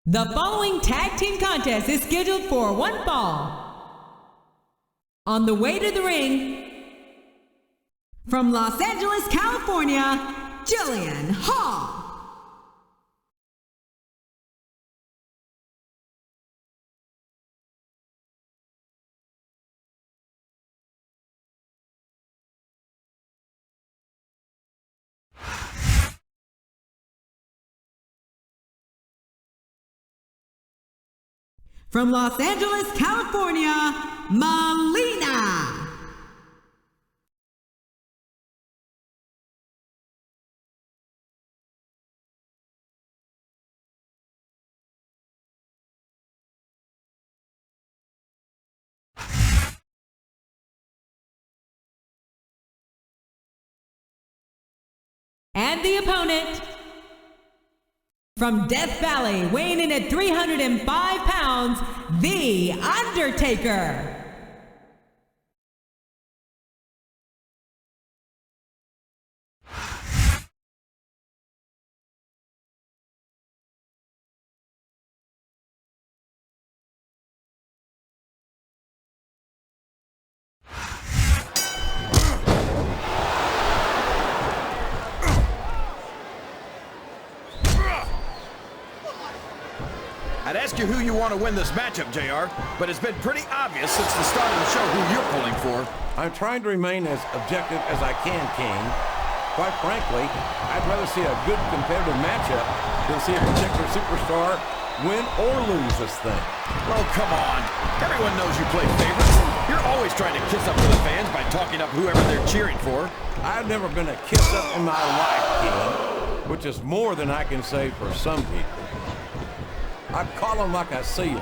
The following tag team contest is scheduled for one fall. On the way to the ring, from Los Angeles, California, Jillian Hall. From Los Angeles, California, Melina. And the opponent, from Death Valley, weighing in at 305 pounds, the Undertaker. I'd ask you who you want to win this matchup, JR, but it's been pretty obvious since the start of the show who you're pulling for. I'm trying to remain as objective as I can, Kane. Quite frankly, I'd rather see a good competitive matchup than see a particular superstar win or lose this thing. Oh, come on. Everyone knows you play favorites. You're always trying to kiss up to the fans by talking up whoever they're cheering for. I've never been a kiss up in my life, Kane, which is more than I can say for some people. I call them like I see them,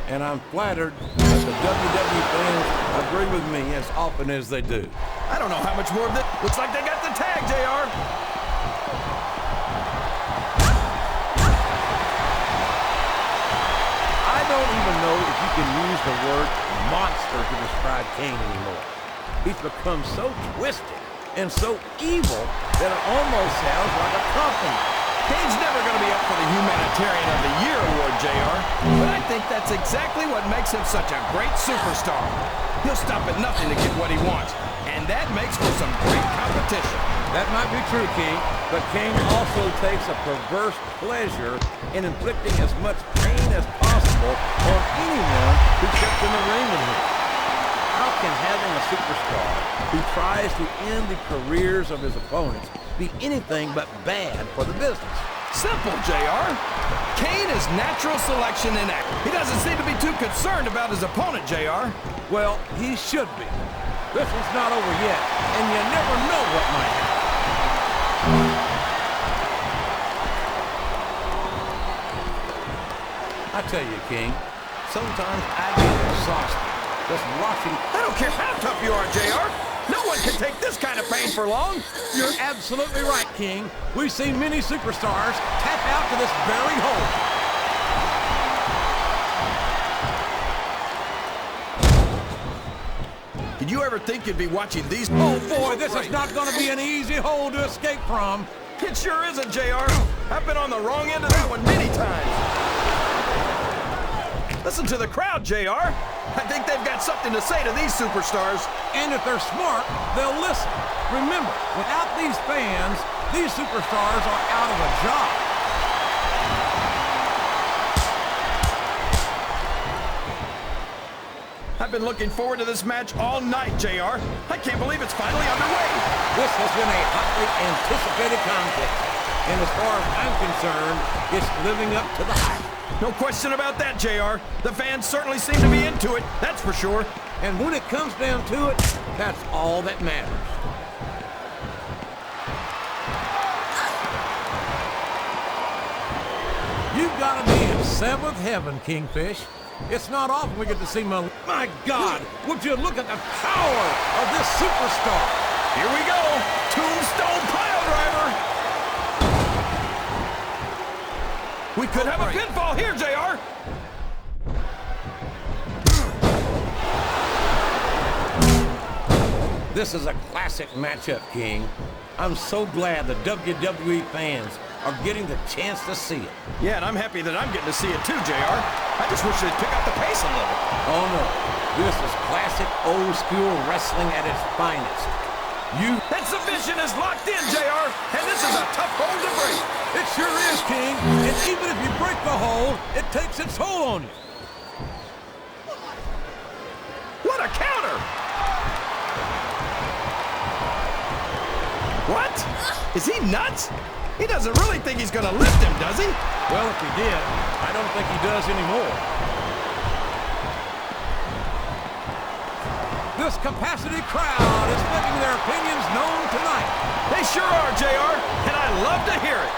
and I'm flattered that the WWE fans agree with me as often as they do. I don't know how much more of it. Looks like they got the tag, JR. I don't even know if you can use the word monster to describe Kane anymore. He's become so twisted and so evil that it almost sounds like a compliment. Kane's never going to be up for the Humanitarian of the Year award, JR, but I think that's exactly what makes him such a great superstar. He'll stop at nothing to get what he wants, and that makes for some great competition. That might be true, King, but Kane also takes a perverse pleasure in inflicting as much pain as possible on anyone who steps in the ring with him. How can having a superstar who tries to end the careers of his opponents be anything but bad for the business? Simple, JR. Kane is natural selection in act. He doesn't seem to be too concerned about his opponent, JR. Well, he should be. This one's not over yet, and you never know what might happen. I tell you, King, sometimes I get exhausted just watching. I don't care how tough you are, JR. No one can take this kind of pain for long. You're absolutely right, King. We've seen many superstars tap out to this very hole. Did you ever think you'd be watching these? Oh boy, this is not going to be an easy hole to escape from. It sure isn't, JR. I've been on the wrong end of that one many times. Listen to the crowd, JR. I think they've got something to say to these superstars. And if they're smart, they'll listen. Remember, without these fans, these superstars are out of a job. I've been looking forward to this match all night, JR. I can't believe it's finally underway. This has been a hotly anticipated contest. And as far as I'm concerned, it's living up to the hype. No question about that, JR. The fans certainly seem to be into it, that's for sure. And when it comes down to it, that's all that matters. You've got to be in seventh heaven, Kingfish. It's not often we get to see my God, would you look at the power of this superstar? Here we go. Tombstone piledriver. We could have a pinfall here, JR. This is a classic matchup, King. I'm so glad the WWE fans are getting the chance to see it. Yeah, and I'm happy that I'm getting to see it too, JR. I just wish they'd pick up the pace a little. Oh no, this is classic old school wrestling at its finest. That submission is locked in, JR, and this is a tough hold to break. It sure is, King, and even if you break the hold, it takes its toll on you. What a counter! What? Is he nuts? He doesn't really think he's gonna lift him, does he? Well, if he did, I don't think he does anymore. This capacity crowd is making their opinions known tonight. They sure are, JR, and I love to hear it.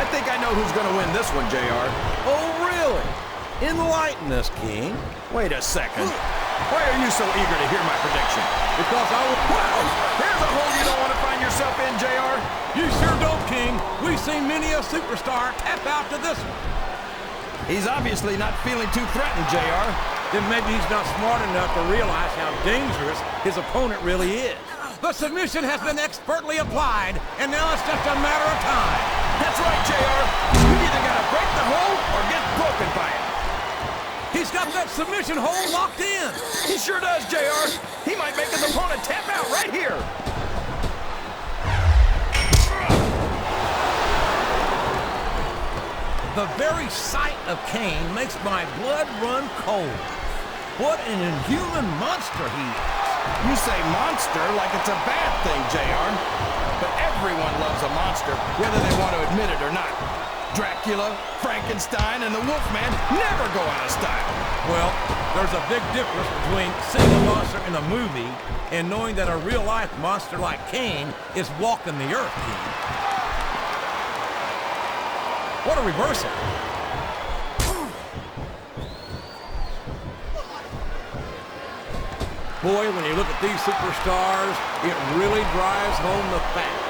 I think I know who's gonna win this one, JR. Oh, really? Enlighten us, King. Wait a second. Why are you so eager to hear my prediction? Because I will... Wow! There's a hole you don't want to find yourself in, JR. You sure don't, King. We've seen many a superstar tap out to this one. He's obviously not feeling too threatened, JR. Then maybe he's not smart enough to realize how dangerous his opponent really is. The submission has been expertly applied, and now it's just a matter of time. That's right, JR. You either gotta break the hole or get broken by it. He's got that submission hold locked in. He sure does, JR. He might make his opponent tap out right here. The very sight of Kane makes my blood run cold. What an inhuman monster he is. You say monster like it's a bad thing, JR. But everyone loves a monster, whether they want to admit it or not. Dracula, Frankenstein, and the Wolfman never go out of style. Well, there's a big difference between seeing a monster in a movie and knowing that a real-life monster like Kane is walking the earth, King. What a reversal. Boy, when you look at these superstars, it really drives home the fact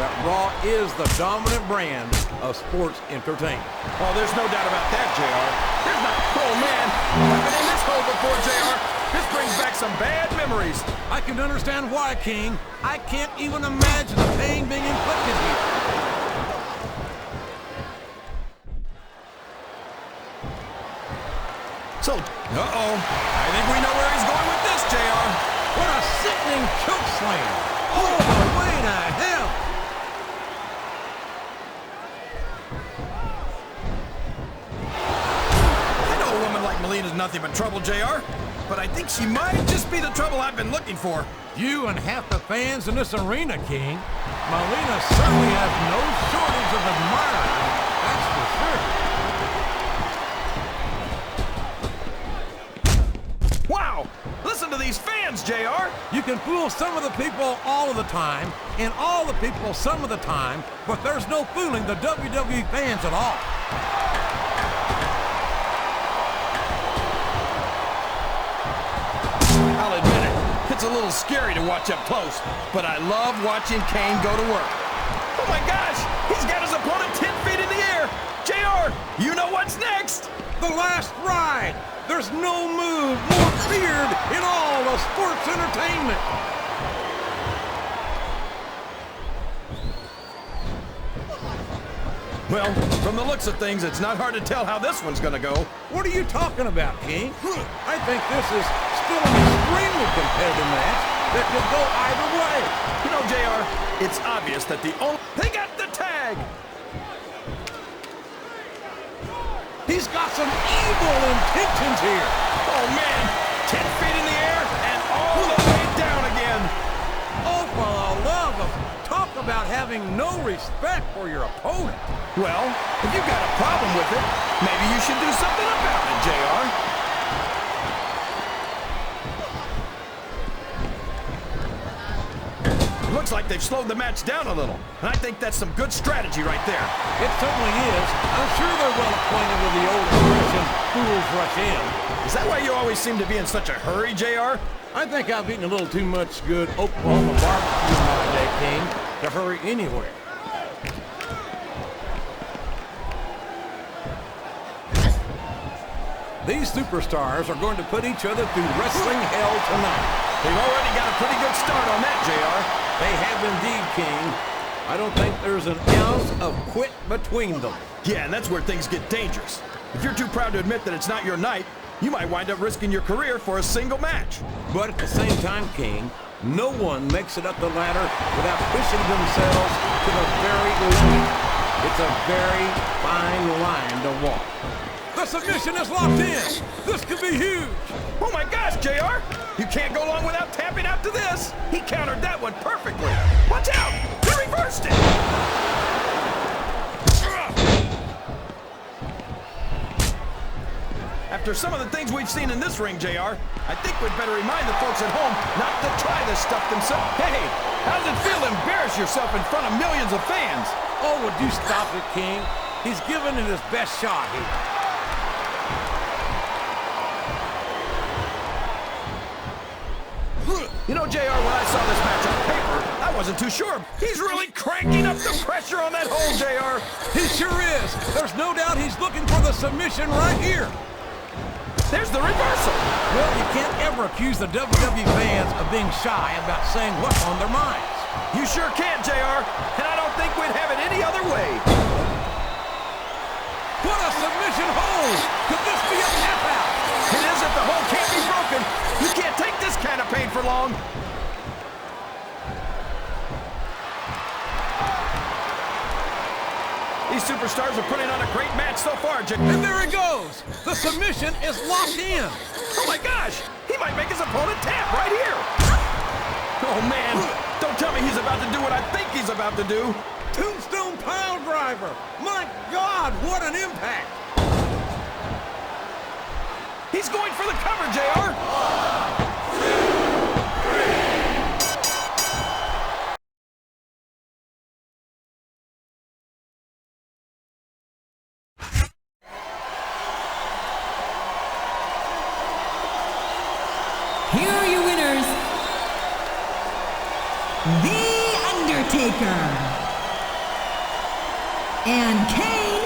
that Raw is the dominant brand of sports entertainment. Oh, there's no doubt about that, JR. There's not... Oh, man. I've been in this hole before, JR. This brings back some bad memories. I can understand why, King. I can't even imagine the pain being inflicted here. So, uh-oh. I think we know where he's going with this, JR. What a sickening choke slam. Oh, the way to hell. I know a woman like Melina's nothing but trouble, JR. But I think she might just be the trouble I've been looking for. You and half the fans in this arena, King. Melina certainly has no shortage of admirers, that's for sure. Wow! Listen to these fans, JR! You can fool some of the people all of the time, and all the people some of the time, but there's no fooling the WWE fans at all. I'll admit it, it's a little scary to watch up close, but I love watching Kane go to work. Oh my gosh! He's got his opponent 10 feet in the air! JR, you know what's next? The last ride! There's no move more feared in all of sports entertainment. Well, from the looks of things, it's not hard to tell how this one's gonna go. What are you talking about, King? I think this is still an extremely competitive match that could go either way. You know, JR, it's obvious that they got the tag! He's got some evil intentions here. Oh, man! 10 feet in the air and all the way down again! Oh, for the love of... Talk about having no respect for your opponent. Well, if you've got a problem with it, maybe you should do something about it, JR. Looks like they've slowed the match down a little, and I think that's some good strategy right there. It certainly is. I'm sure they're well acquainted with the old expression, fools rush in. Is that why you always seem to be in such a hurry, JR? I think I've eaten a little too much good Oklahoma barbecue in my day, King, to hurry anywhere. These superstars are going to put each other through wrestling hell tonight. They've already got a pretty good start on that, JR. They have indeed, King. I don't think there's an ounce of quit between them. Yeah, and that's where things get dangerous. If you're too proud to admit that it's not your night, you might wind up risking your career for a single match. But at the same time, King, no one makes it up the ladder without pushing themselves to the very limit. It's a very fine line to walk. The submission is locked in. This could be huge. Oh my gosh, JR! You can't go long without tapping out to this. He countered that one perfectly. Watch out! He reversed it! After some of the things we've seen in this ring, JR, I think we'd better remind the folks at home not to try this stuff themselves. Hey, how does it feel to embarrass yourself in front of millions of fans? Oh, would you stop it, King? He's giving it his best shot here. You know, JR, when I saw this match on paper, I wasn't too sure. He's really cranking up the pressure on that hole, JR. He sure is. There's no doubt he's looking for the submission right here. There's the reversal. Well, you can't ever accuse the WWE fans of being shy about saying what's on their minds. You sure can't, JR, and I don't think we'd have it any other way. What a submission hold! Could this be a tap out? It is if the hold can't be broken. You can't take this kind of pain for long. These superstars are putting on a great match so far, And there it goes! The submission is locked in! Oh my gosh! He might make his opponent tap right here! Oh man! Don't tell me he's about to do what I think he's about to do! Tombstone pile driver! My God, what an impact! He's going for the cover, JR! 1, 2, 3. Here are your winners, The Undertaker and Kane